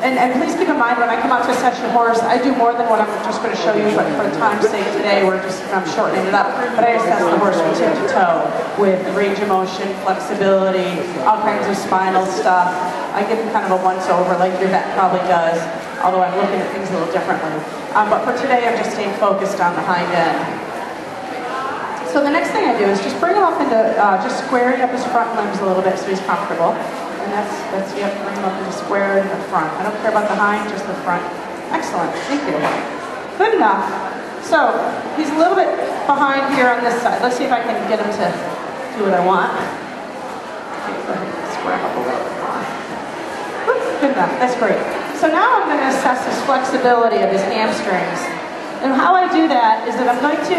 And please keep in mind, when I come out to assess your horse, I do more than what I'm just going to show you, but for time's sake today, I'm shortening it up. But I assess the horse from tip to toe with range of motion, flexibility, all kinds of spinal stuff. I give them kind of a once-over like your vet probably does, although I'm looking at things a little differently. But for today, I'm just staying focused on the hind end. So the next thing I do is just bring him up into, just squaring up his front limbs a little bit so he's comfortable. And that's yep, bring him up into square in the front. I don't care about the hind, just the front. Excellent, thank you. Good enough. So, he's a little bit behind here on this side. Let's see if I can get him to do what I want. Okay, go ahead and square him up a little bit more. Good enough, that's great. So now I'm going to assess his flexibility of his hamstrings. And how I do that is that I'm going to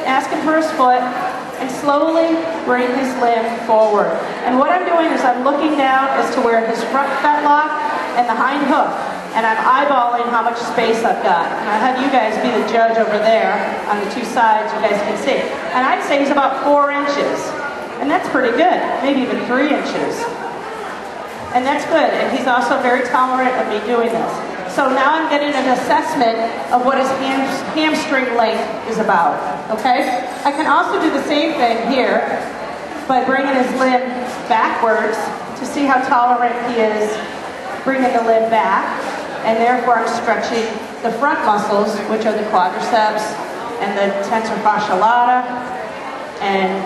ask him for his foot and slowly bring his limb forward. And what I'm doing is I'm looking down as to where his front fetlock and the hind hoof, and I'm eyeballing how much space I've got. And I have you guys be the judge over there on the two sides, you guys can see. And I'd say he's about 4 inches. And that's pretty good, maybe even 3 inches. And that's good, and he's also very tolerant of me doing this. So now I'm getting an assessment of what his hamstring length is about, okay? I can also do the same thing here by bringing his limb backwards to see how tolerant he is bringing the limb back, and therefore I'm stretching the front muscles, which are the quadriceps and the tensor fascia lata, and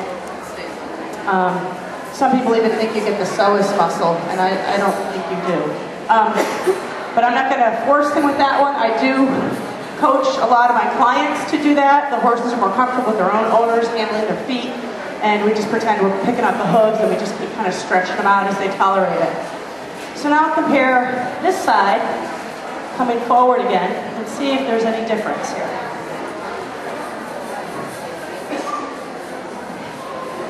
some people even think you get the psoas muscle, and I don't think you do. But I'm not going to force him with that one. I do coach a lot of my clients to do that. The horses are more comfortable with their own owners handling their feet, and we just pretend we're picking up the hooves, and we just keep kind of stretching them out as they tolerate it. So now I'll compare this side, coming forward again, and see if there's any difference here.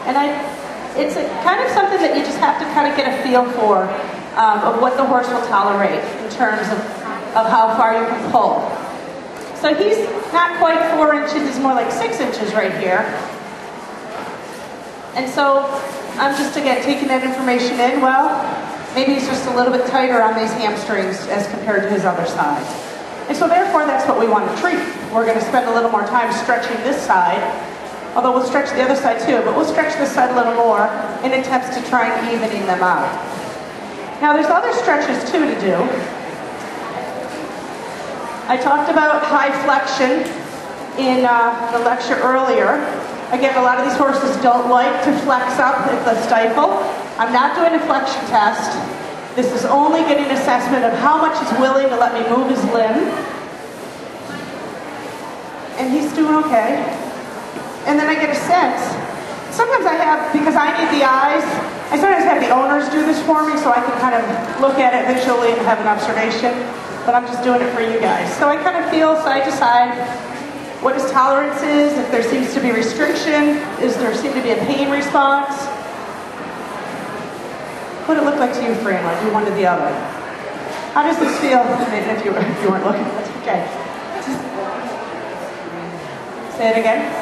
And it's kind of something that you just have to kind of get a feel for. Of what the horse will tolerate in terms of how far you can pull. So he's not quite 4 inches, he's more like 6 inches right here. And so I'm just, again, taking that information in. Well, maybe he's just a little bit tighter on these hamstrings as compared to his other side. And so therefore that's what we want to treat. We're going to spend a little more time stretching this side, although we'll stretch the other side too, but we'll stretch this side a little more in attempts to try and evening them out. Now there's other stretches too to do. I talked about high flexion in the lecture earlier. Again, a lot of these horses don't like to flex up at the stifle. I'm not doing a flexion test. This is only getting an assessment of how much he's willing to let me move his limb. And he's doing okay. And then I get a sense. Sometimes I have, because I need the eyes, I sometimes have the owners do this for me so I can kind of look at it visually and have an observation, but I'm just doing it for you guys. So I kind of feel, so I decide what his tolerance is, if there seems to be restriction, is there seem to be a pain response. What would it look like to you, Fran? I'll do one to the other. How does this feel? If you weren't looking, that's okay. Say it again.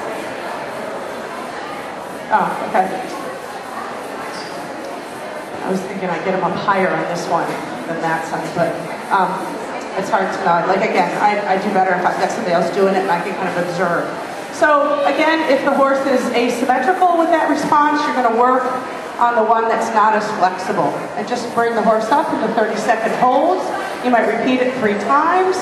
Oh, okay. I was thinking I'd get him up higher on this one than that side, but it's hard to know. Like again, I do better if I've got somebody else doing it and I can kind of observe. So again, if the horse is asymmetrical with that response, you're going to work on the one that's not as flexible. And just bring the horse up into 30-second holds. You might repeat it 3 times.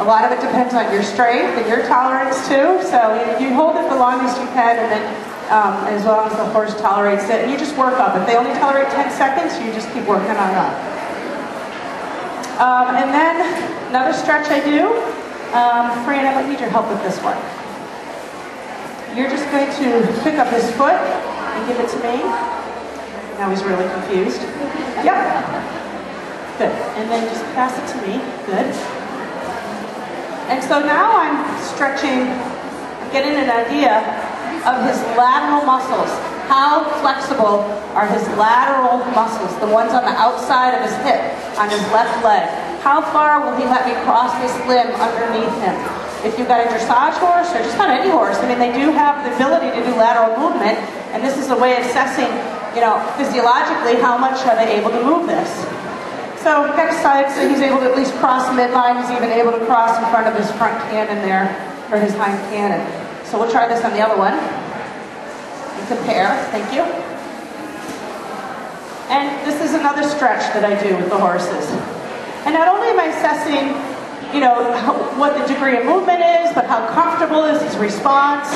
A lot of it depends on your strength and your tolerance too. So you hold it the longest you can, and then as long as the horse tolerates it, and you just work up. If they only tolerate 10 seconds, you just keep working on up. And then another stretch I do, Fran, I might need your help with this one. You're just going to pick up his foot and give it to me. Now he's really confused. Yep. Good. And then just pass it to me. Good. And so now I'm stretching, getting an idea of his lateral muscles. How flexible are his lateral muscles, the ones on the outside of his hip, on his left leg? How far will he let me cross this limb underneath him? If you've got a dressage horse, or just about any horse, I mean, they do have the ability to do lateral movement, and this is a way of assessing, you know, physiologically, how much are they able to move this. So next side, so he's able to at least cross midline. He's even able to cross in front of his front cannon there, or his hind cannon. So we'll try this on the other one. It's a pair, thank you. And this is another stretch that I do with the horses. And not only am I assessing, you know, what the degree of movement is, but how comfortable is his response.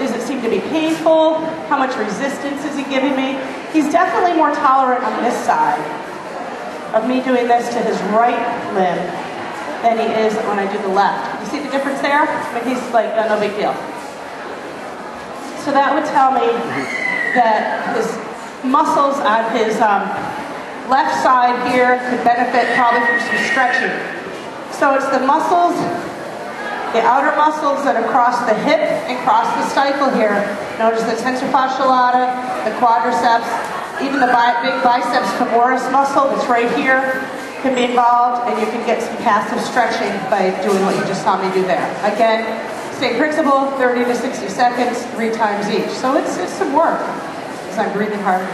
Does it seem to be painful? How much resistance is he giving me? He's definitely more tolerant on this side of me doing this to his right limb than he is when I do the left. You see the difference there? I mean, he's like, oh, no big deal. So that would tell me that his muscles on his left side here could benefit probably from some stretching. So it's the muscles, the outer muscles that are across the hip and cross the stifle here, known as the tensor fasciae lata, the quadriceps, even the big biceps femoris muscle that's right here can be involved, and you can get some passive stretching by doing what you just saw me do there. Again, same principle, 30 to 60 seconds, 3 times each. So it's some work, because I'm breathing hard.